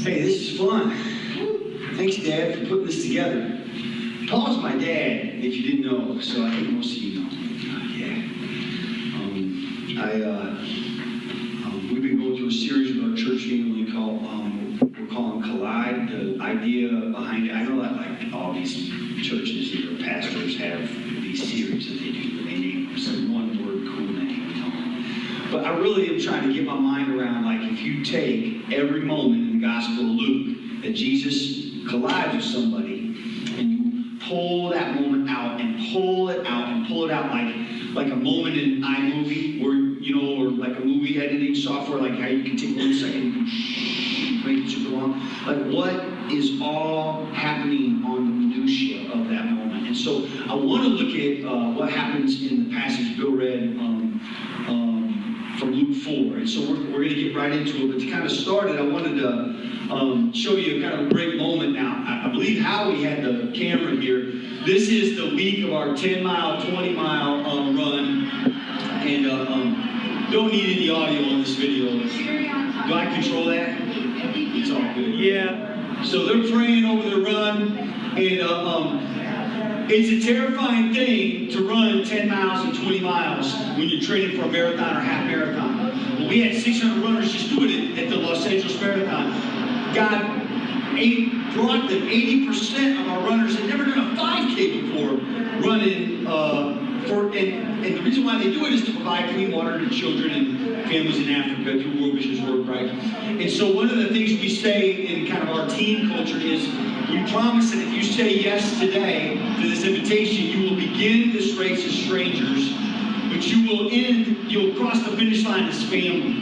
Hey, this is fun. Thanks, Dad, for putting this together. Paul's my dad, if you didn't know, so I think most of you know. We've been going through a series with our church family called, we're calling Collide. The idea behind it, I know that like all these churches and their pastors have these series that they do, and they name them some one-word cool name, you know. But I really am trying to get my mind around, like, if you take every moment in the Gospel of Luke that Jesus collides with somebody, and you pull that moment out and pull it out and pull it out like a moment in iMovie, where, you know, or like a movie editing software, like how you can take 1 second and make it super long. Like, what is all happening on the minutiae of that moment? And so I want to look at what happens in the passage Bill read from Luke 4. And so we're going to get right into it. But to kind of start it, I wanted to show you kind of a great moment now. I believe Howie had the camera here. This is the week of our 10-mile, 20-mile run. And don't need any audio on this video. Do I control that? It's all good. Yeah. So they're praying over the run. And it's a terrifying thing to run 10 miles and 20 miles when you're training for a marathon or half marathon. Well, we had 600 runners just doing it at the Los Angeles Marathon. God brought them 80% of our runners had never done a 5K before running and the reason why they do it is to provide clean water to children and families in Africa through World Vision's work, right? And so one of the things we say in kind of our team culture is we promise that if you say yes today to this invitation, you will begin this race as strangers, but you'll cross the finish line as family.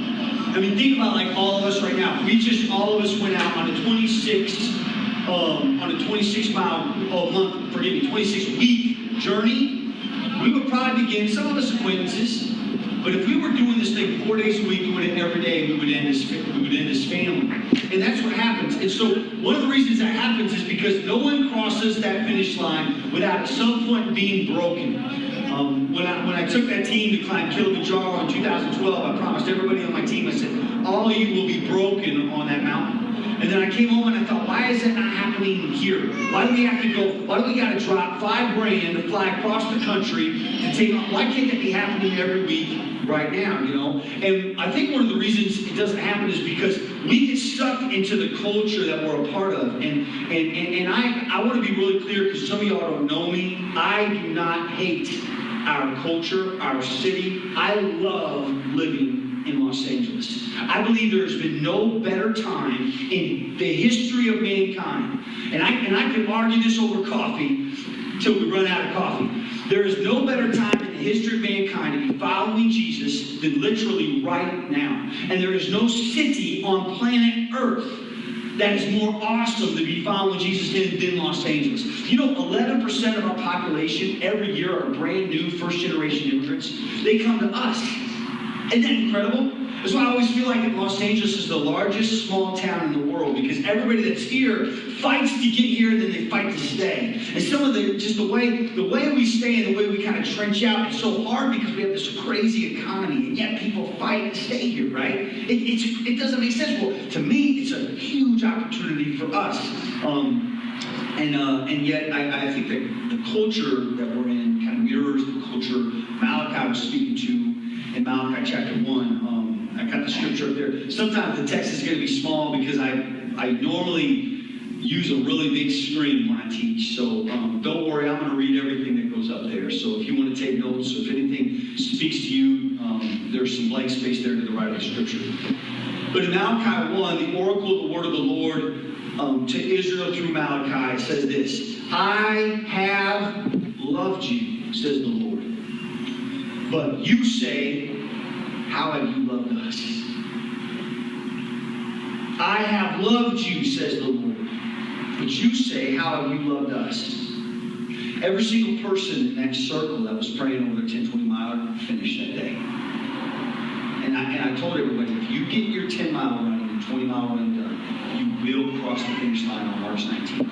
I mean, think about like all of us right now. All of us went out on a 26-week journey. We would probably begin, some of us acquaintances, but if we were doing this thing 4 days a week, doing it every day, we would end as family. And that's what happens. And so one of the reasons that happens is because no one crosses that finish line without at some point being broken. When I took that team to climb Kilimanjaro in 2012, I promised everybody on my team, I said, all of you will be broken on that mountain. And then I came home and I thought, why is that not happening here? Why do we have to go, why do we got to drop $5,000 to fly across the country to take on, why can't that be happening every week right now, you know? And I think one of the reasons it doesn't happen is because we get stuck into the culture that we're a part of. And I want to be really clear, because some of y'all don't know me, I do not hate our culture, our city. I love living in Los Angeles. I believe there's been no better time in the history of mankind, and I can argue this over coffee till we run out of coffee. There is no better time in the history of mankind to be following Jesus than literally right now. And there is no city on planet Earth that is more awesome to be following Jesus than Los Angeles. You know, 11% of our population every year are brand new first-generation immigrants. They come to us. Isn't that incredible? That's why I always feel like Los Angeles is the largest small town in the world, because everybody that's here fights to get here and then they fight to stay. And some of the way we stay and the way we kind of trench out, it's so hard because we have this crazy economy, and yet people fight to stay here, right? It doesn't make sense. Well, to me, it's a huge opportunity for us. And yet I think that the culture that we're in kind of mirrors the culture Malachi was speaking to in Malachi chapter 1. I got the scripture up there. Sometimes the text is going to be small because I normally use a really big screen when I teach. So don't worry, I'm going to read everything that goes up there. So if you want to take notes, or if anything speaks to you, there's some blank space there to the right of the scripture. But in Malachi 1, the oracle of the word of the Lord to Israel through Malachi says this: I have loved you, says the Lord. But you say, how have you loved us? I have loved you, says the Lord. But you say, how have you loved us? Every single person in that circle that was praying over their 10, 20 miler finished that day. And I told everybody, if you get your 10-mile running and 20-mile run done, you will cross the finish line on March 19th.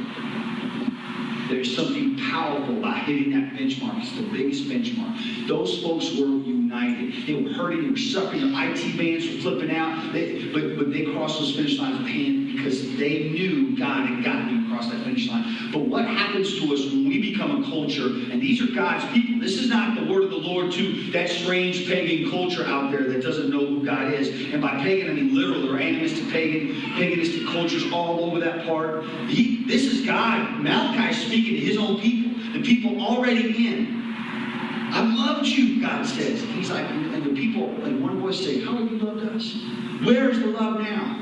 There's something powerful about hitting that benchmark. It's the biggest benchmark. Those folks were united. They were hurting, they were suffering. Their IT vans were flipping out. But they crossed those finish lines with hand because they knew God had gotten them across that finish line. But what happens to us when we become a culture, and these are God's people. This is not the word of the Lord to that strange pagan culture out there that doesn't know who God is. And by pagan, I mean literal or animistic paganistic cultures all over that part. This is God. Malachi speaking to his own people, the people already in. I've loved you, God says. He's like, and the people, like one voice say, how have you loved us? Where is the love now?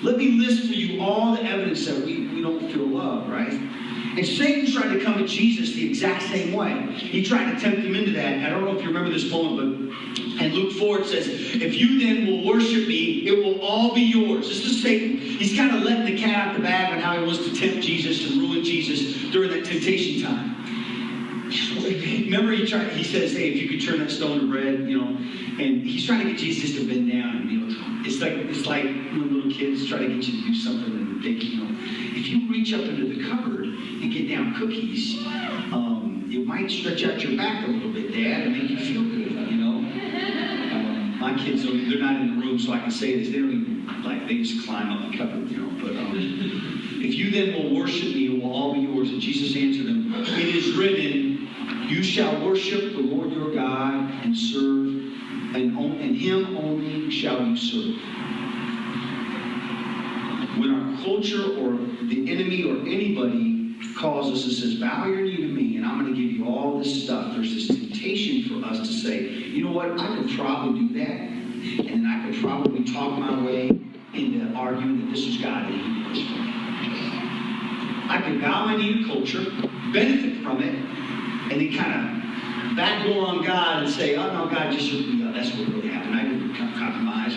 Let me list for you all the evidence that we don't feel love, right? And Satan tried to come at Jesus the exact same way. He tried to tempt him into that. I don't know if you remember this moment, but in Luke 4 it says, if you then will worship me, it will all be yours. This is Satan. He's kind of letting the cat out the bag on how he wants to tempt Jesus and ruin Jesus during that temptation time. Remember, he says, hey, if you could turn that stone to bread, and he's trying to get Jesus to bend down and it's like when little kids try to get you to do something and they, if you reach up into the cupboard and get down cookies, it might stretch out your back a little bit, Dad, and make you feel good, my kids, they're not in the room, so I can say this. They don't even, they just climb up the cupboard, but if you then will worship me, it will all be yours. And Jesus answered them, it is written, you shall worship the Lord your God and serve, and him only shall you serve. When our culture or the enemy or anybody calls us and says, bow your knee to me, and I'm going to give you all this stuff, there's this temptation for us to say, you know what, I could probably do that, and then I could probably talk my way into arguing that this is God and he did this for me. I could bow my knee to culture, benefit from it, and then kind of backdoor on God and say, oh no, God just hooked me up. That's what really happened. I didn't compromise.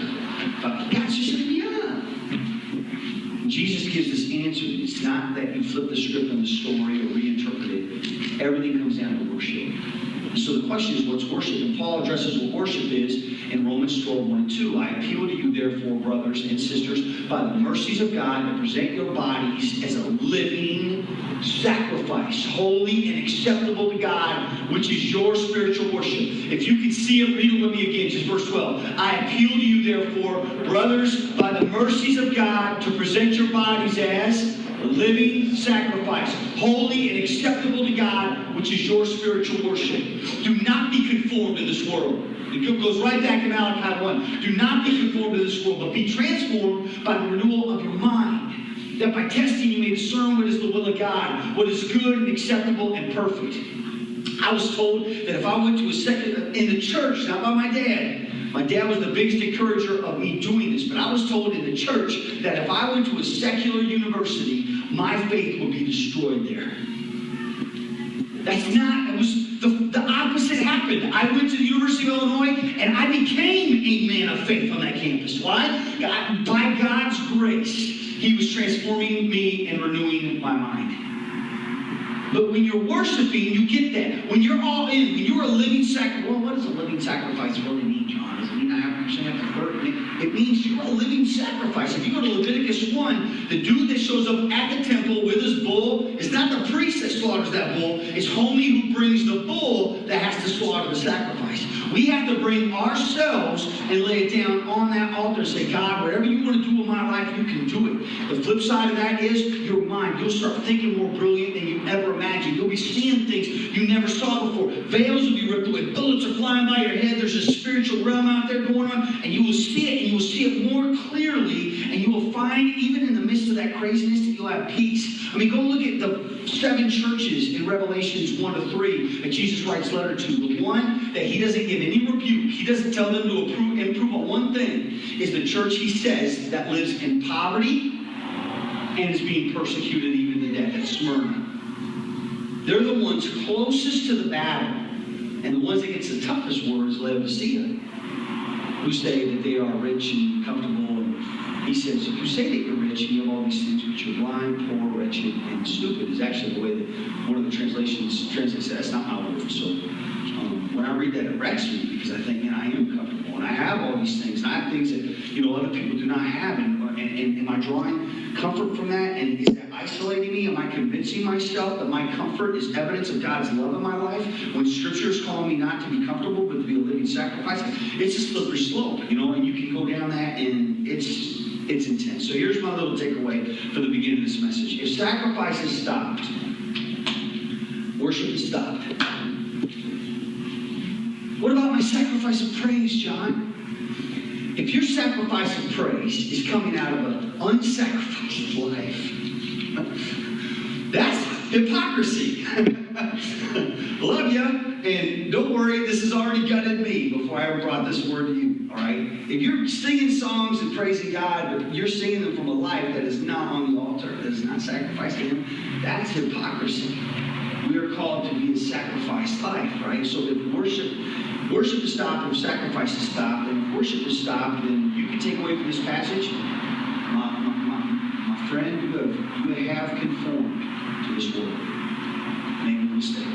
God's just hooked me up. Jesus gives this answer. It's not that you flip the script on the story or reinterpret it. Everything comes down to worship. So the question is, what's worship? And Paul addresses what worship is in Romans 12, 1 and 2. I appeal to you, therefore, brothers and sisters, by the mercies of God, to present your bodies as a living sacrifice, holy and acceptable to God, which is your spiritual worship. If you can see it, read it with me again, just verse 12. I appeal to you, therefore, brothers, by the mercies of God, to present your bodies as a living sacrifice, holy and acceptable to God, which is your spiritual worship. Do not be conformed to this world. It goes right back to Malachi 1. Do not be conformed to this world, but be transformed by the renewal of your mind, that by testing you may discern what is the will of God, what is good and acceptable and perfect. I was told that if I went to a secular, in the church, not by my dad was the biggest encourager of me doing this, but I was told in the church that if I went to a secular university, my faith would be destroyed there. That's not, it was the opposite happened. I went to the University of Illinois and I became a man of faith on that campus. Why? By God's grace, he was transforming me and renewing my mind. But when you're worshiping, you get that. When you're all in, when you're a living sacrifice, well, what does a living sacrifice really mean, John? Does it mean I have to hurt? It means you're a living sacrifice. If you go to Leviticus 1, the dude that shows up at the temple with his bull, it's not the priest that slaughters that bull, it's homie who brings the bull that has to slaughter the sacrifice. We have to bring ourselves and lay it down on that altar and say, God, whatever you want to do in my life, you can do it. The flip side of that is your mind. You'll start thinking more brilliant than you ever imagined. You'll be seeing things you never saw before. Veils will be ripped away. Bullets are flying by your head. There's a spiritual realm out there going on, and you will see it, and you will see it more clearly, and you will find, even in the midst of that craziness, that you'll have peace. I mean, go look at the 7 churches in Revelations 1 to 3 that Jesus writes letter to. The one that he doesn't give any rebuke, he doesn't tell them to improve on one thing, is the church, he says, that lives in poverty and is being persecuted even to death. That's Smyrna. They're the ones closest to the battle, and the ones that gets the toughest word is Laodicea, who say that they are rich and comfortable. And he says, if you say that you're rich and you have all these things, but you're blind, poor, wretched, and stupid, is actually the way that one of the translations translates that. That's not my word. So when I read that, it wrecks me, because I think, man, I am comfortable, and I have all these things, and I have things that other people do not have. And am I drawing comfort from that? And is that isolating me? Am I convincing myself that my comfort is evidence of God's love in my life? When Scripture is calling me not to be comfortable, but to be a living sacrifice, it's a slippery slope, and you can go down that, and it's It's intense. So here's my little takeaway for the beginning of this message. If sacrifice is stopped, worship is stopped. What about my sacrifice of praise, John? If your sacrifice of praise is coming out of an unsacrificed life, that's hypocrisy. Love you, and don't worry, this has already gutted me before I ever brought this word to you, all right? If you're singing songs and praising God, but you're singing them from a life that is not on the altar, that is not sacrificed to Him, that's hypocrisy. We are called to be a sacrificed life, right? So if worship is stopped, if sacrifice is stopped, and if worship is stopped, then you can take away from this passage, my friend, you have conformed to this world. Make no mistake.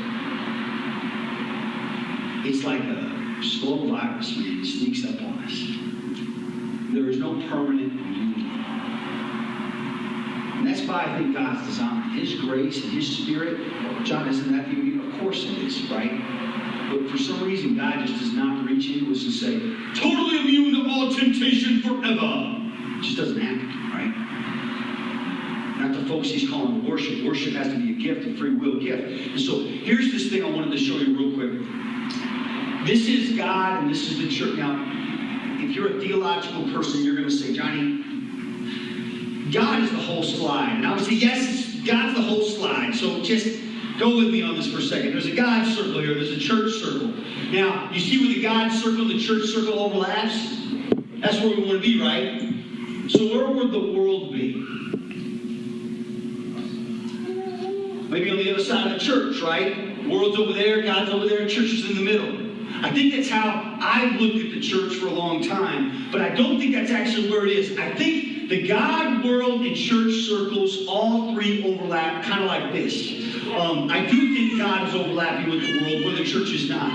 It's like a slow virus, man. It sneaks up on us. There is no permanent immunity. And that's why I think God's design. His grace and His Spirit. John, isn't that you? Of course it is, right? But for some reason, God just does not reach into us and say, totally immune to all temptation forever. It just doesn't happen, right? Not the folks He's calling to worship. Worship has to be a gift, a free will gift. And so here's this thing I wanted to show you real quick. This is God and this is the church. Now, if you're a theological person, you're going to say, Johnny, God is the whole slide. And I would say, yes, God's the whole slide. So just go with me on this for a second. There's a God circle here. There's a church circle. Now, you see where the God circle and the church circle overlaps? That's where we want to be, right? So where would the world be? Maybe on the other side of the church, right? The world's over there, God's over there, and church is in the middle. I think that's how I've looked at the church for a long time, but I don't think that's actually where it is. I think the God, world, and church circles, all three overlap kind of like this. I do think God is overlapping with the world where the church is not.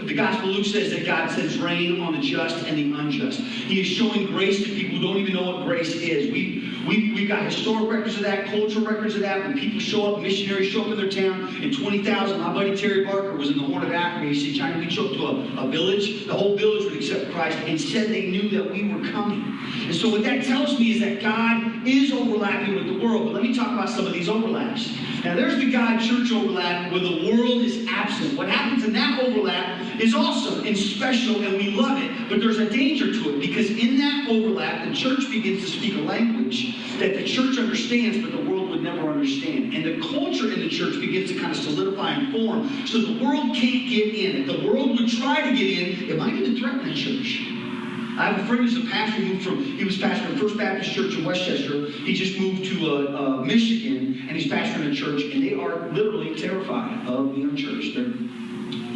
The Gospel of Luke says that God sends rain on the just and the unjust. He is showing grace to people who don't even know what grace is. We've got historic records of that, cultural records of that. When people show up, missionaries show up in their town, in 20,000, my buddy Terry Barker was in the Horn of Africa. He said, Johnny, we showed up to a village. The whole village would accept Christ and said they knew that we were coming. And so what that tells me is that God is overlapping with the world. But let me talk about some of these overlaps. Now, there's the God-church overlap where the world is absent. What happens in that overlap is awesome and special, and we love it. But there's a danger to it, because in that overlap, the church begins to speak a language that the church understands, but the world would never understand. And the culture in the church begins to kind of solidify and form, so the world can't get in. If the world would try to get in, it might even threaten the church. I have a friend who's a pastor. He was pastoring First Baptist Church in Westchester. He just moved to Michigan, and he's pastoring a church, and they are literally terrified of the unchurched. They're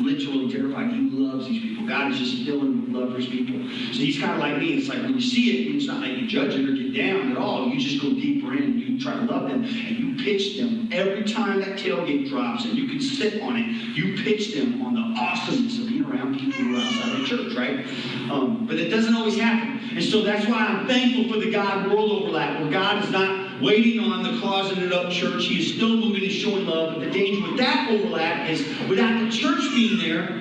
literally terrified. He loves these people. God is just filling with love for His people. So he's kind of like me. It's like when you see it, it's not like you judge it or get down at all. You just go deeper in and you try to love them, and you pitch them every time that tailgate drops, and you can sit on it. You pitch them on the awesomeness of being around people who are outside the church, right? But it doesn't always happen. And so that's why I'm thankful for the God-world overlap, where God is not waiting on the closeted up church. He is still moving and showing love. But the danger with that overlap is without the church being there,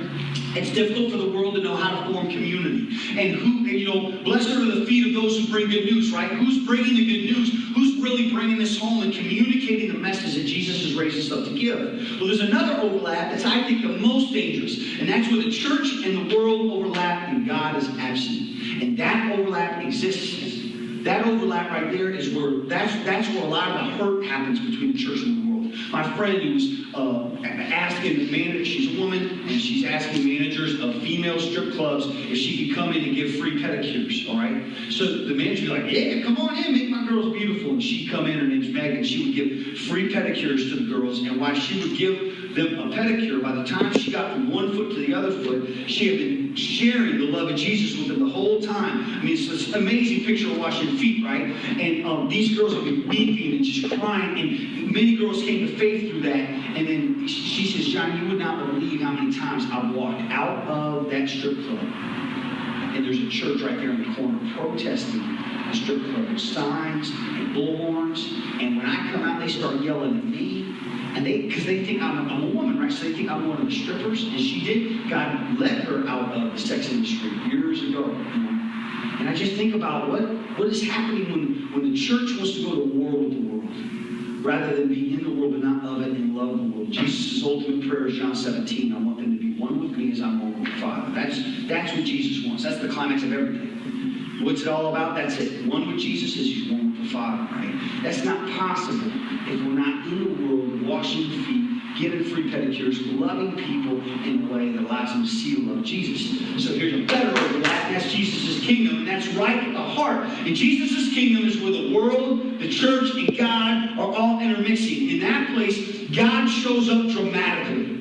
it's difficult for the world to know how to form community. And blessed are the feet of those who bring good news, right? Who's bringing the good news? Who's really bringing this home and communicating the message that Jesus has raised us up to give? Well, there's another overlap that's, I think, the most dangerous. And that's where the church and the world overlap and God is absent. And that overlap exists. That overlap right there is where, that's where a lot of the hurt happens between the church and the world. My friend who was asking the manager, she's a woman, and she's asking managers of female strip clubs if she could come in and give free pedicures, all right? So the manager would be like, yeah, come on in, make my girls beautiful. And she'd come in, her name's Megan, she would give free pedicures to the girls, and while she would give them a pedicure, by the time she got from one foot to the other foot, she had been sharing the love of Jesus with them the whole time. I mean, it's this amazing picture of washing feet, right? And these girls would be weeping and just crying, and many girls came to faith through that. And then she says, John, you would not believe how many times I've walked out of that strip club, and there's a church right there in the corner protesting the strip club with signs and bullhorns, and when I come out, they start yelling at me. And because they think I'm a woman, right? So they think I'm one of the strippers. And she did. God let her out of the sex industry years ago. And I just think about what is happening when the church wants to go to war with the world, rather than be in the world but not of it and love the world. Jesus' ultimate prayer is John 17. I want them to be one with me as I'm one with the Father. That's what Jesus wants. That's the climax of everything. What's it all about? That's it. One with Jesus is he's one with the Father, right? That's not possible if we're not in the world, washing feet, giving free pedicures, loving people in a way that allows them to see the love of Jesus. So here's a better word for that, and that's Jesus' kingdom, and that's right at the heart. And Jesus' kingdom is where the world, the church, and God are all intermixing. In that place, God shows up dramatically.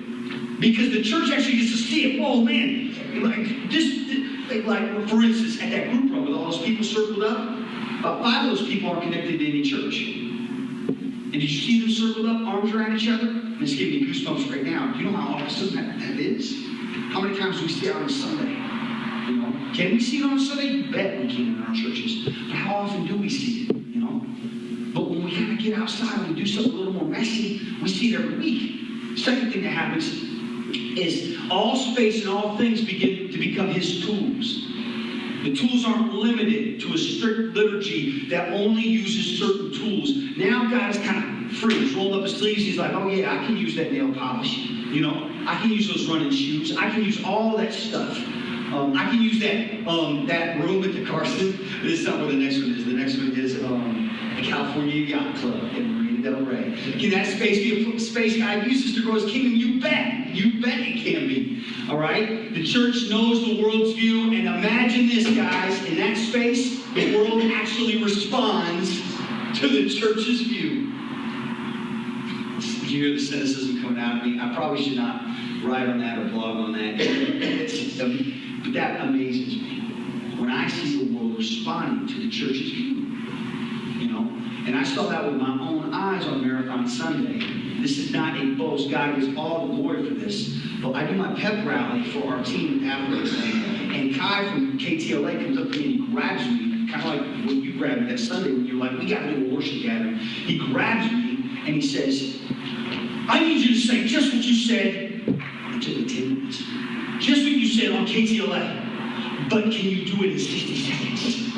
Because the church actually gets to see it. Oh man, like for instance, at that group home with all those people circled up, about 5 of those people aren't connected to any church. And did you see them circled up, arms around each other? And it's giving me goosebumps right now. Do you know how awesome that is? How many times do we see it on a Sunday? You know, can we see it on a Sunday? You bet we can in our churches. But how often do we see it? You know, but when we kind of get outside and we do something a little more messy, we see it every week. Second thing that happens is all space and all things begin to become his tools. The tools aren't limited to a strict liturgy that only uses certain tools. Now God is kind of free. He's rolled up his sleeves. He's like, oh yeah, I can use that nail polish. You know, I can use those running shoes. I can use all that stuff. I can use that room at the Carson. This is not where the next one is. The next one is the California Yacht Club in Marina Del Rey. Can that space be a space God uses to grow his kingdom? You bet. You bet it can be. All right? The church knows the world's view, and imagine this, guys. In that space, the world actually responds to the church's view. You hear the cynicism coming out of me? I probably should not write on that or blog on that. But that amazes me. When I see the world responding to the church's view. You know? And I saw that with my own eyes on Marathon Sunday. This is not a boast. God gives all the glory for this. But I do my pep rally for our team in Africa. And Kai from KTLA comes up to me and he grabs me, kind of like when you grabbed me that Sunday when you're like, we got to do a worship gathering. He grabs me and he says, I need you to say just what you said. It took me 10 minutes. Just what you said on KTLA. But can you do it in 60 seconds?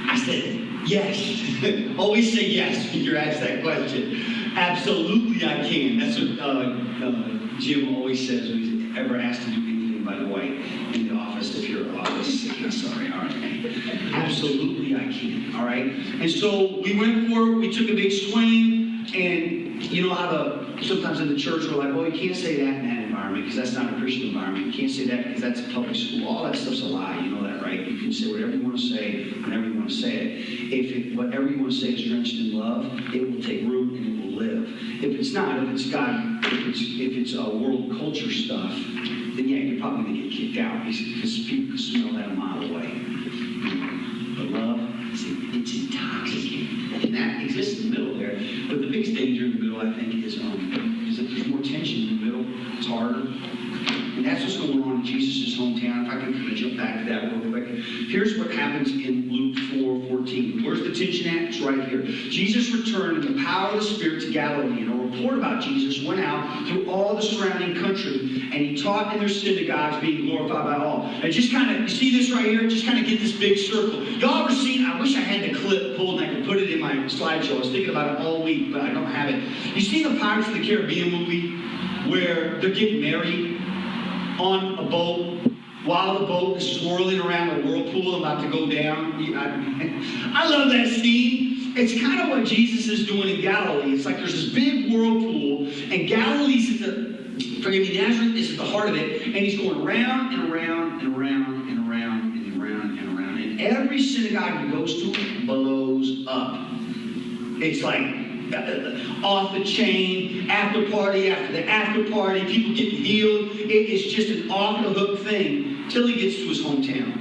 I said, yes. Always say yes when you're asked that question. Absolutely I can. That's what Jim always says when he's ever asked to do anything, by the way, in the office. If you're office, I'm sorry, all right. Absolutely I can, all right? And so we went for it. We took a big swing, and you know how sometimes in the church we're like, well, you can't say that in that environment because that's not a Christian environment. You can't say that because that's a public school. All that stuff's a lie. You know that, right? You can say whatever you want to say whenever you want to say it. Whatever you want to say is drenched in love, it will take root and it will live. If it's not, if it's God, if it's world culture stuff, then yeah, you're probably going to get kicked out because people can smell that a mile away. But love, it's intoxicating. And that exists in the middle there. But the biggest danger in the middle, I think, is that there's more tension in the middle. It's harder. And that's what's going on in Jesus' hometown. If I can kind of jump back to that real quick. Here's what happens in Luke 4:14. Where's the tension at? It's right here. Jesus returned in the power of the Spirit to Galilee, and a report about Jesus went out through all the surrounding country, and he taught in their synagogues, being glorified by all. And just kind of, you see this right here? Just kind of get this big circle. Y'all ever seen, I wish I had the clip pulled and I could put it in my slideshow. I was thinking about it all week, but I don't have it. You see the Pirates of the Caribbean movie where they're getting married on a boat while the boat is swirling around a whirlpool about to go down? I love that scene. It's kind of what Jesus is doing in Galilee. It's like there's this big whirlpool, and Galilee's Nazareth is at the heart of it, and he's going around and around and around and around and around and around. And every synagogue he goes to blows up. It's like off the chain, after party after the after party, people getting healed. It is just an off the hook thing till he gets to his hometown.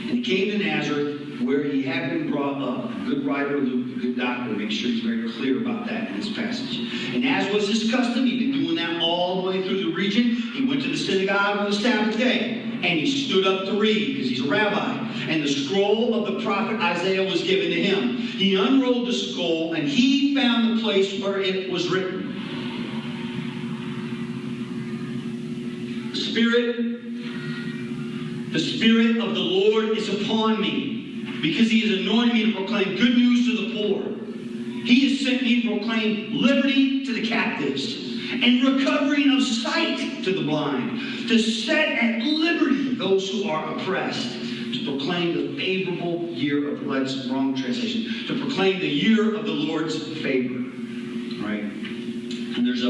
And he came to Nazareth, where he had been brought up. A good writer, Luke, a good doctor, makes sure he's very clear about that in this passage. And as was his custom, he'd been doing that all the way through the region. He went to the synagogue on the Sabbath day, and he stood up to read, because he's a rabbi. And the scroll of the prophet Isaiah was given to him. He unrolled the scroll, and he found the place where it was written. The Spirit of the Lord is upon me, because he has anointed me to proclaim good news to the poor. He has sent me to proclaim liberty to the captives and recovering of sight to the blind, to set at liberty those who are oppressed, to proclaim the favorable year of, that's wrong translation, to proclaim the year of the Lord's favor. All right? And there's a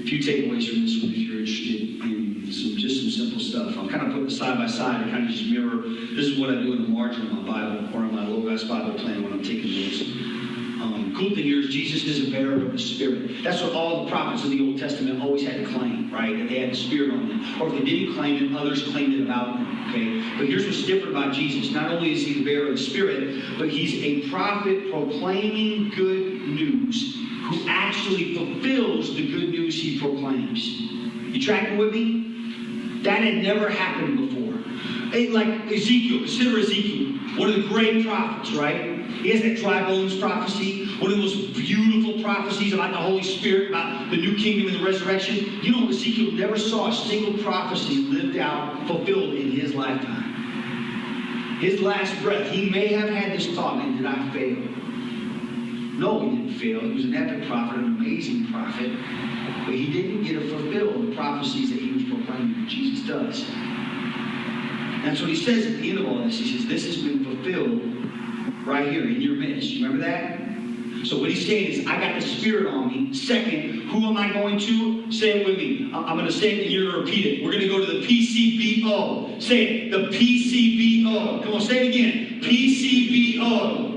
few takeaways from this one if you're interested in some simple stuff. I'm kind of putting it side by side to kind of just mirror. This is what I do in the margin of my Bible or in my Logos Bible plan when I'm taking notes. Cool thing here is Jesus is a bearer of the Spirit. That's what all the prophets of the Old Testament always had to claim, right? That they had the Spirit on them. Or if they didn't claim it, others claimed it about them, okay? But here's what's different about Jesus. Not only is he the bearer of the Spirit, but he's a prophet proclaiming good news who actually fulfills the good news he proclaims. You tracking with me? That had never happened before. Like Ezekiel, consider Ezekiel, one of the great prophets, right? He has that dry bones prophecy, one of the most beautiful prophecies about the Holy Spirit, about the new kingdom and the resurrection. You know, Ezekiel never saw a single prophecy lived out, fulfilled in his lifetime. His last breath, he may have had this thought, man, did I fail? No, he didn't fail. He was an epic prophet, an amazing prophet, but he didn't get to fulfill the prophecies that he was proclaiming. Jesus does. That's what he says at the end of all this. He says, this has been fulfilled right here in your midst. You remember that? So what he's saying is, I got the Spirit on me. Second, who am I going to? Say it with me. I'm going to say it and you're going to repeat it. We're going to go to the PCBO. Say it. The PCBO. Come on, say it again. PCBO.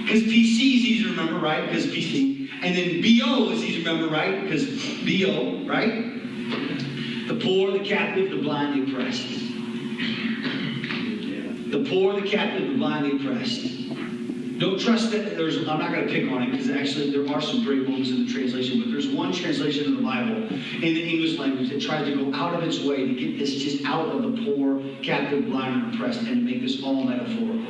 Because PC is easy to remember, right? Because PC. And then BO is easy to remember, right? Because BO, right? The poor, the captive, the blind, the oppressed. The poor, the captive, the blind, the oppressed. Don't trust that I'm not going to pick on it because actually there are some great moments in the translation, but there's one translation of the Bible in the English language that tries to go out of its way to get this just out of the poor, captive, blind, and oppressed and to make this all metaphorical.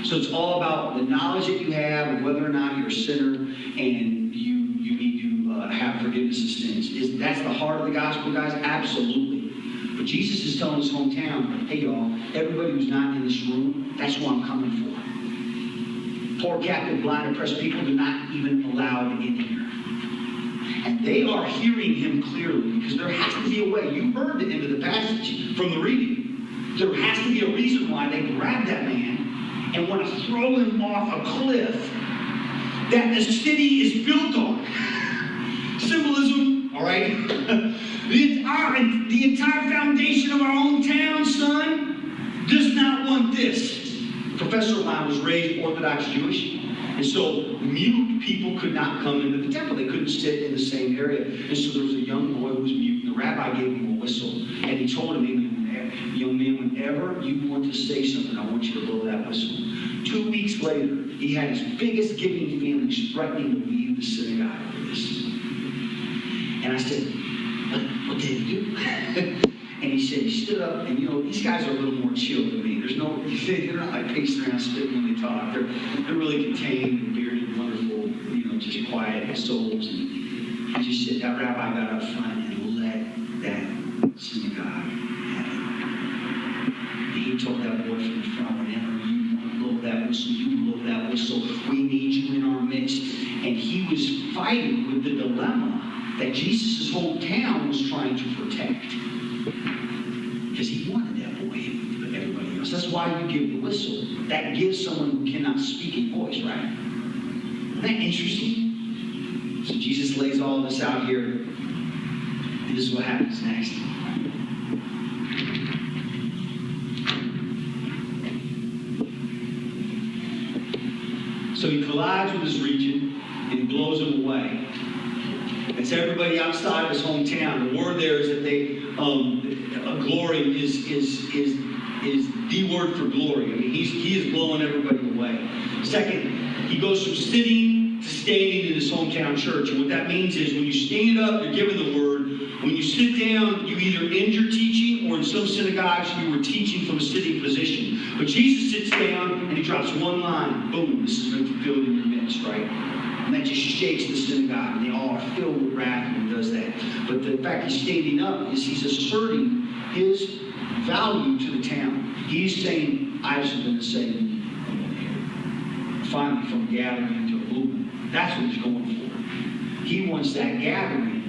So it's all about the knowledge that you have of whether or not you're a sinner and you need to have forgiveness of sins. That's the heart of the gospel, guys? Absolutely. But Jesus is telling his hometown, hey y'all, everybody who's not in this room, that's who I'm coming for. Poor, captive, blind, oppressed people are not even allowed in here. And they are hearing him clearly because there has to be a way. You heard the end of the passage from the reading. There has to be a reason why they grabbed that man and want to throw him off a cliff that the city is built on. Symbolism, all right? The entire foundation of our own town, son, does not want this. A professor of mine was raised Orthodox Jewish, and so mute people could not come into the temple. They couldn't sit in the same area. And so there was a young boy who was mute, and the rabbi gave him a whistle, and he told him, young man, whenever you want to say something, I want you to blow that whistle. 2 weeks later, he had his biggest giving families threatening to leave the synagogue for this. And I said, what did he do? And he said, he stood up, and these guys are a little more chill than me. They're not like pacing around spitting when they talk. They're really contained and bearded, wonderful, just quiet souls. And he just said, that rabbi got up front and led that synagogue at him. And he told that boy from the front, whenever you want to blow that whistle, you blow that whistle. We need you in our midst. And he was fighting with the dilemma that Jesus' whole town was trying to protect. Because he wanted that boy with everybody else. That's why you give the whistle. That gives someone who cannot speak a voice, right? Isn't that interesting? So Jesus lays all this out here. And this is what happens next. So he collides with his region and he blows him away. It's everybody outside of his hometown. The word there is that glory is the word for glory. I mean, he is blowing everybody away. Second, he goes from sitting to standing in his hometown church. And what that means is when you stand up, you're given the word. When you sit down, you either end your teaching, or in some synagogues, you were teaching from a sitting position. But Jesus sits down and he drops one line. Boom, this has been fulfilled in your midst, right? And that just shakes the synagogue, and they all are filled with wrath when he does that. But the fact he's standing up is he's asserting his value to the town. He's saying, I've been saved. Finally, from gathering to a movement. That's what he's going for. He wants that gathering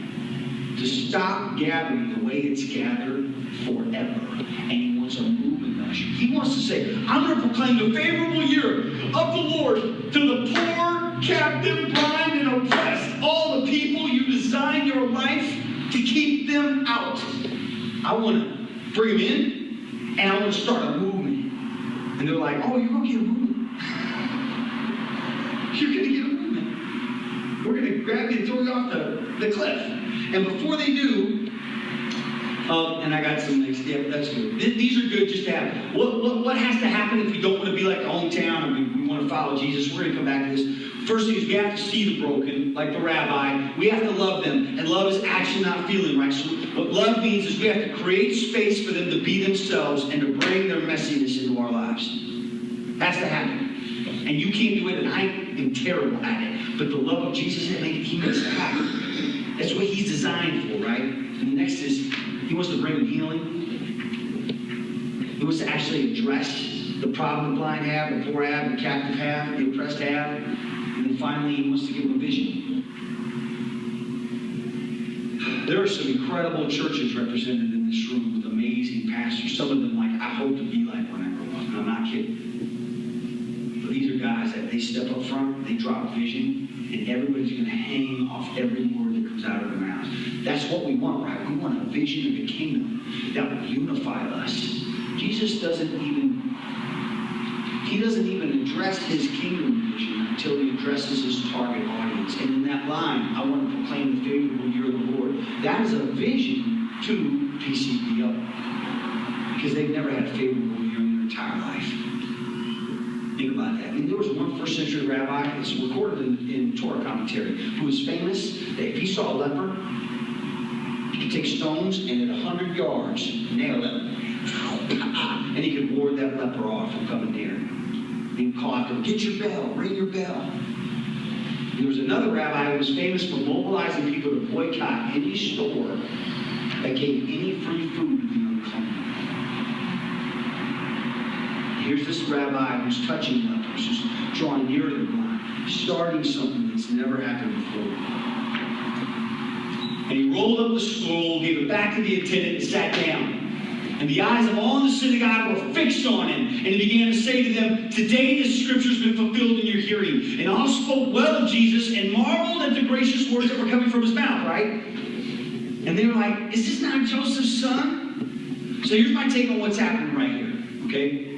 to stop gathering the way it's gathered forever. And he wants a movement usher. He wants to say, I'm going to proclaim the favorable year of the Lord to the poor, captive, blind, and oppressed. All the people you design your life to keep them out. I want to bring them in, and I want to start a movement. And they're like, oh, you're going to get a movement. You're going to get a movement. We're going to grab you and throw you off the cliff. And before they do, and I got some next. Yeah, that's good. These are good just to have. What has to happen if we don't want to be like the hometown and we want to follow Jesus? We're going to come back to this. First thing is we have to see the broken, like the rabbi. We have to love them. And love is action, not feeling, right? So what love means is we have to create space for them to be themselves and to bring their messiness into our lives. Has to happen. And you can't do it, and I am terrible at it. But the love of Jesus, he makes it happen. That's what he's designed for, right? And the next is, he wants to bring them healing. He wants to actually address the problem the blind have, the poor have, the captive have, the oppressed have. And then finally, he wants to give them a vision. There are some incredible churches represented in this room with amazing pastors. Some of them, like, I hope to be like when I grow up. And I'm not kidding. But these are guys that they step up front, they drop vision, and everybody's going to hang off every word that comes out of their mouths. That's what we want, right? We want a vision of the kingdom that will unify us. Jesus doesn't even address his kingdom vision until he addresses his target audience. And in that line, I want to proclaim the favorable year of the Lord. That is a vision to PCPO. Because they've never had a favorable year in their entire life. Think about that. I mean, there was one first century rabbi, it's recorded in Torah commentary, who was famous that if he saw a leper, he could take stones and at 100 yards, nail it, and he could ward that leper off from coming near. He would call out to him, get your bell, ring your bell. There was another rabbi who was famous for mobilizing people to boycott any store that gave any free food to the unclean. Here's this rabbi who's touching lepers, who's drawing near to the blind, starting something that's never happened before. And he rolled up the scroll, gave it back to the attendant, and sat down. And the eyes of all in the synagogue were fixed on him. And he began to say to them, today this scripture has been fulfilled in your hearing. And all spoke well of Jesus and marveled at the gracious words that were coming from his mouth, right? And they were like, is this not Joseph's son? So here's my take on what's happening right here, okay?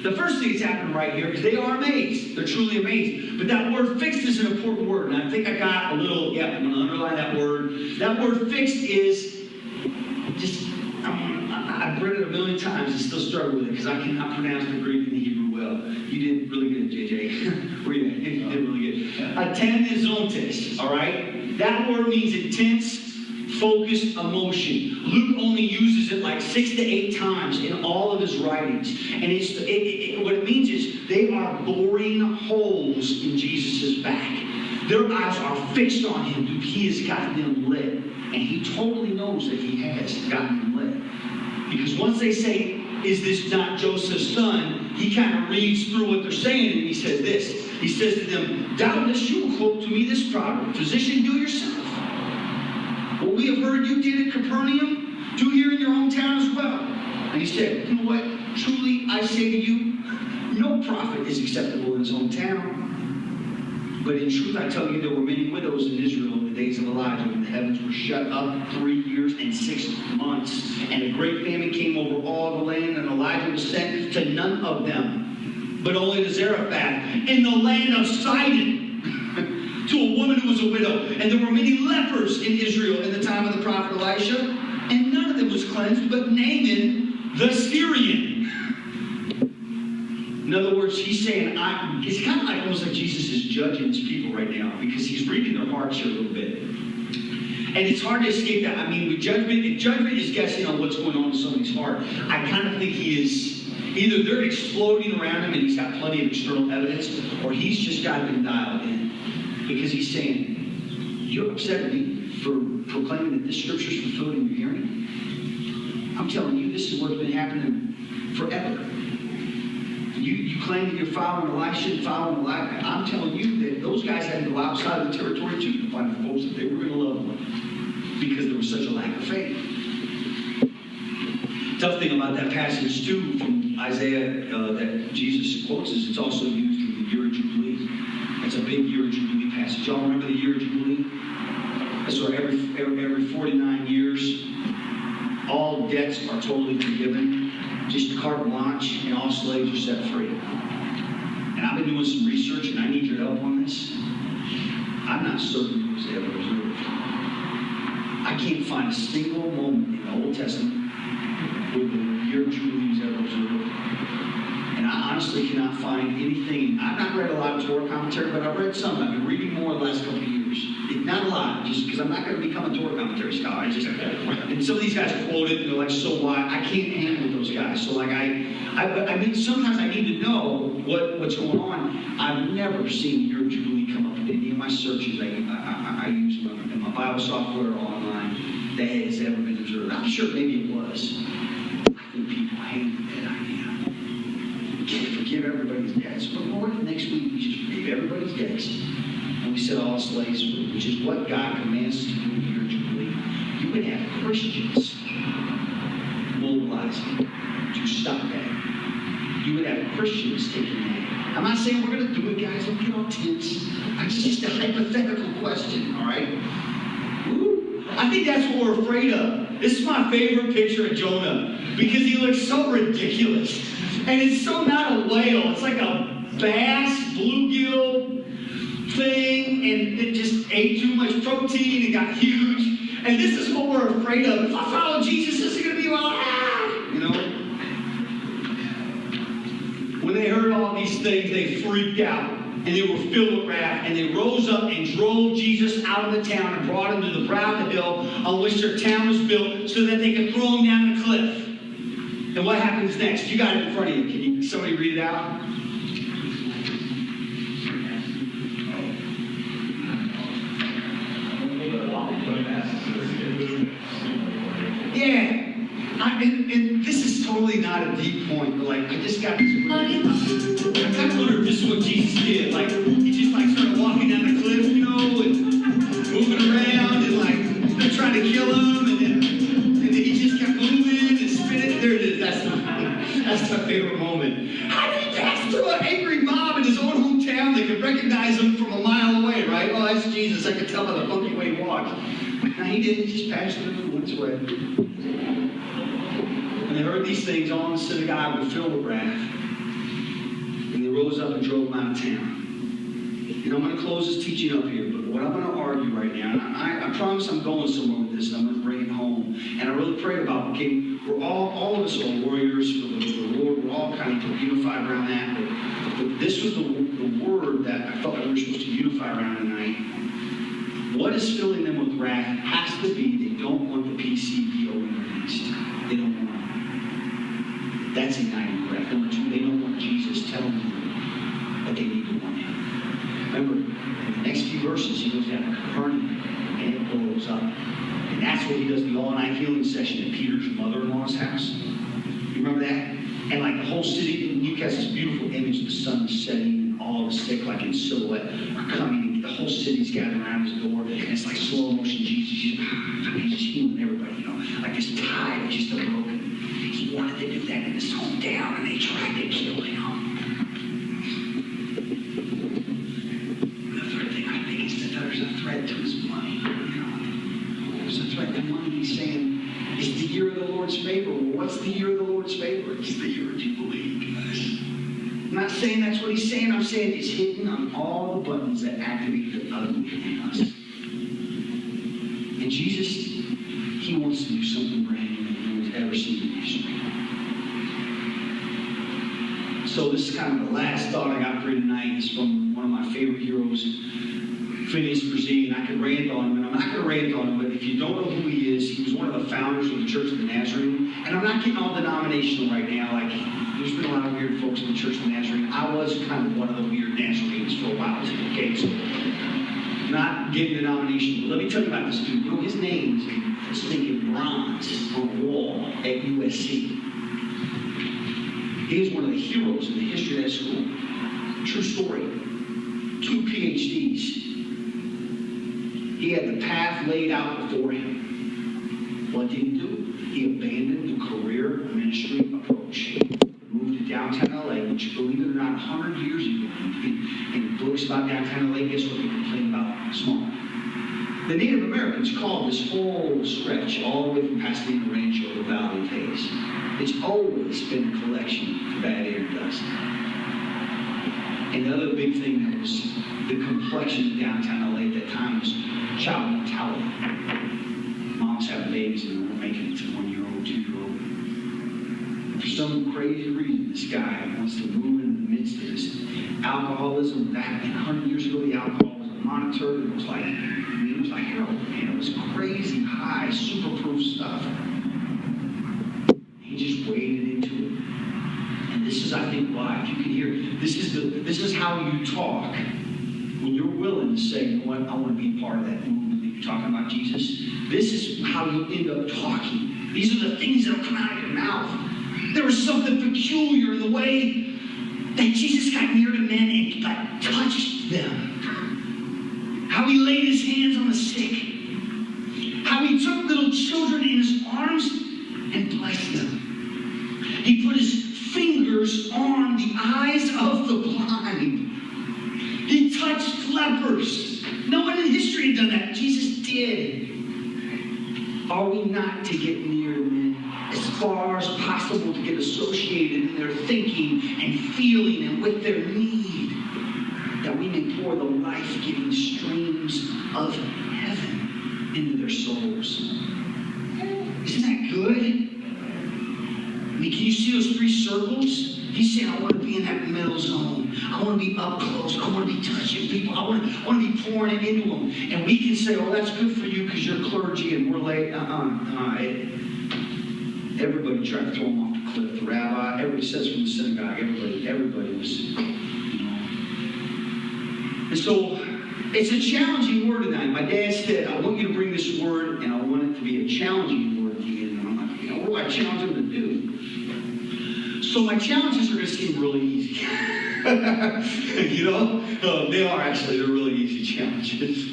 The first thing that's happening right here is they are amazed. They're truly amazed. But that word fixed is an important word. And I think I got a little, I'm going to underline that word. That word fixed is just, I've read it a million times and still struggle with it because I cannot pronounce the Greek and the Hebrew well. You did really good, JJ. You did really good. Atenizontes, all right? That word means intense, focused emotion. Luke only uses it like 6 to 8 times in all of his writings. And what it means is they are boring holes in Jesus' back. Their eyes are fixed on him. He has gotten them lit. And he totally knows that he has gotten them lit. Because once they say, is this not Joseph's son? He kind of reads through what they're saying and he says this. He says to them, doubtless you will quote to me this proverb, physician, do yourself. What we have heard you did at Capernaum, do here in your hometown as well. And he said, you know what? Truly I say to you, no prophet is acceptable in his hometown. But in truth I tell you, there were many widows in Israel in the days of Elijah when the heavens were shut up 3 years and 6 months. And a great famine came over all the land, and Elijah was sent to none of them, but only to Zarephath in the land of Sidon, to a woman who was a widow. And there were many lepers in Israel in the time of the prophet Elisha, and none of them was cleansed, but Naaman the Syrian. In other words, he's saying, it's kind of like almost like Jesus is judging his people right now because he's reading their hearts here a little bit. And it's hard to escape that. I mean, with judgment, if judgment is guessing on what's going on in somebody's heart, I kind of think he is, either they're exploding around him and he's got plenty of external evidence, or he's just got them dialed in. Because he's saying, you're upset at me for proclaiming that this scripture is fulfilled in your hearing? I'm telling you, this is what's been happening forever. You claim that you're following Elisha and following Elijah. I'm telling you that those guys had to go outside of the territory too to find the folks that they were going to love them because there was such a lack of faith. Tough thing about that passage too from Isaiah that Jesus quotes is it's also used in the year of Jubilee. It's a big year of Jubilee passage. Y'all remember the year of Jubilee? That's where every 49 years, all debts are totally forgiven. Just carte blanche, and all slaves are set free. And I've been doing some research, and I need your help on this. I'm not certain it was ever observed. I can't find a single moment in the Old Testament where the year of Jubilee was ever observed. And I honestly cannot find anything. I've not read a lot of Torah commentary, but I've read some. I've been reading more the last couple of years. Not a lot, just because I'm not going to become a Torah commentary scholar. And some of these guys quote it, and they're like, so what? I can't hang with those guys. So like, I mean, sometimes I need to know what's going on. I've never seen the year of Jubilee come up in any of my searches. I use them in my Bible software or online that has ever been observed. I'm sure maybe it was. I think people hate that idea. We can't forgive everybody's debts. But what if next week we just forgive everybody's debts? And we set all slaves free, which is what God commands us to do in the year of Jubilee. You would have Christians mobilizing to stop that. You would have Christians taking that. I'm not saying we're going to do it, guys. Don't get all tense. It's just a hypothetical question, all right? Woo. I think that's what we're afraid of. This is my favorite picture of Jonah because he looks so ridiculous. And it's so not a whale. It's like a bass, bluegill thing, and it just ate too much protein and got huge. And this is what we're afraid of. If I follow Jesus, this is going to be like, you know? When they heard all these things, they freaked out, and they were filled with wrath, and they rose up and drove Jesus out of the town and brought him to the brow of the hill on which their town was built so that they could throw him down the cliff. And what happens next? You got it in front of you. Can somebody read it out? Yeah. And this is totally not a deep point, but like, I just got this. I kind of wonder if this is what Jesus did. Like, he just like started walking down the cliff, you know, and moving around, and like, they're trying to kill him, and then he just kept moving and spinning. There it is. That's my favorite moment. How did he pass through an angry mob in his own hometown? They could recognize him from a mile away, right? Oh, that's Jesus. I could tell by the funky way he walked. Now he didn't. He just passed through and went his way. And they heard these things, all in the synagogue were filled with wrath. And they rose up and drove him out of town. And I'm going to close this teaching up here, but what I'm going to argue right now, and I promise I'm going somewhere with this, and I'm going to bring it home. And I really prayed about, okay, we're all of us are warriors for the Lord. We're all kind of unified around that. But this was the word that I felt like we were supposed to unify around tonight. What is filling them with wrath has to be they don't want the PCBO released. They don't want it. That's igniting wrath. Number two, they don't want Jesus telling them that they need to want him. Remember, in the next few verses, he goes down to Capernaum and it blows up. And that's where he does the all-night healing session at Peter's mother-in-law's house. You remember that? And like the whole city, Newcastle, this beautiful image of the sun setting, and all the sick, like in silhouette, are coming. The whole city's gathering around his door, and it's like slow motion Jesus. He's just healing everybody, you know. Like this tide is just unbroken. He wanted to do that in his hometown, and they tried to kill him. The third thing I think is that there's a threat to his money. You know, there's a threat to money. He's saying, it's the year of the Lord's favor. Well, what's the year of the Lord's favor? It's the year of Jubilee, guys. I'm not saying that's what he's saying. I'm saying it's hidden on all the buttons that activate the ugly in us. And Jesus, he wants to do something brand new that no one's ever seen in history. So this is kind of the last thought I got for you tonight. Is from one of my favorite heroes, Phineas Brzee, and I could rant on him, and I'm not going to rant on him, but if you don't know who he is, he was one of the founders of the Church of the Nazarene. And I'm not getting all denominational right now. Like, there's been a lot of weird folks in the Church of the Nazarene. I was kind of one of the weird Nazarenes for a while too, okay? So, not getting denominational, but let me tell you about this dude. You know, his name is thinking bronze on a wall at USC. He is one of the heroes in the history of that school. True story. 2 PhDs. He had the path laid out before him. What did he do? He abandoned the career ministry approach. Moved to downtown LA, which, believe it or not, 100 years ago, in books about downtown LA, guess what they complain about? Small. The Native Americans called this whole stretch, all the way from Pasadena Rancho to Valley Phase. It's always been a collection for bad air and dust. And the other big thing that was the complexion of downtown LA at that time was child mortality. Moms having babies and we're making it to 1-year-old, 2-year-old. For some crazy reason, this guy wants to move in the midst of this alcoholism. That 100 years ago, the alcohol was monitored. It was like, it was like heroin, man. It was crazy high, super proof stuff. He just waded into it. And this is, I think, why, if you can hear, this is how you talk when you're willing to say, you know what, I want to be part of that movement that you're talking about, Jesus. This is how you end up talking. These are the things that will come out of your mouth. There was something peculiar in the way that Jesus got near to men and like touched them. How he laid his hands on the sick. How he took little children in his arms and blessed them. He put his fingers on the eyes of the blind. He touched lepers. No one in history had done that. Jesus did. Are we not to get near to men as far as possible, to get associated in their thinking and feeling and with their need, that we may pour the life-giving streams of heaven into their souls? Isn't that good? I mean, can you see those 3 circles? He's saying, I want to be in that middle zone. I want to be up close. I want to be touching people. I want to be pouring it into them. And we can say, oh, that's good for you because you're clergy and we're late. Everybody tried to throw him off the cliff. The rabbi, everybody says from the synagogue, everybody was, you know. And so, it's a challenging word tonight. My dad said, I want you to bring this word and I want it to be a challenging word to you. And I'm like, you know, what do I challenge him to do? So my challenges are going to seem really easy. You know? They are actually. They're really easy challenges.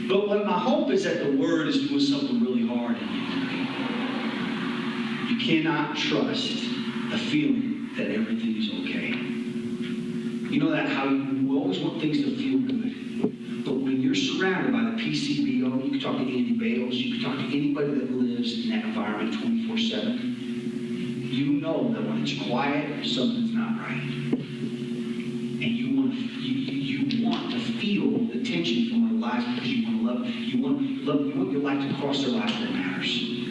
But what my hope is that the word is doing something really hard in you. You cannot trust the feeling that everything is okay. You know that how you always want things to feel good. But when you're surrounded by the PCBO, you can talk to Andy Bales, you can talk to anybody that lives in that environment 24/7. You know that when it's quiet, something's not right. And you want to feel the tension from their lives because you want to love. You want your life to cross their lives that matters.